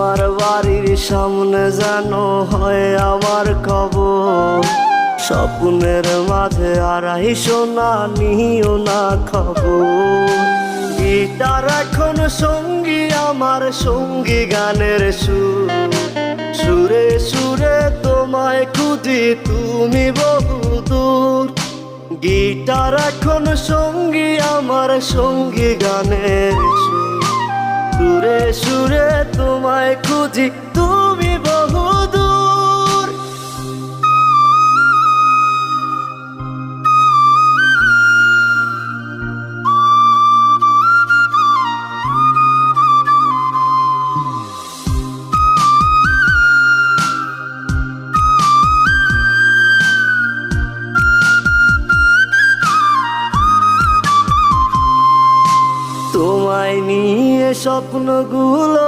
তোমার বাড়ির সামনে যেন হয় আমার কবর। স্বপ্নের মাঝে আড়াইশো না নিও না খবর। গিটার এখন সঙ্গী আমার, সঙ্গী গানের সুর। সুরে সুরে তোমায় খুঁজি তুমি বহুদূর। গিটার এখন সঙ্গী আমার, সঙ্গী গানের সুর। সুরে সুরে তোমায় খুঁজি তুমি বহুদূর। তোমায় নিয়ে স্বপ্নগুলো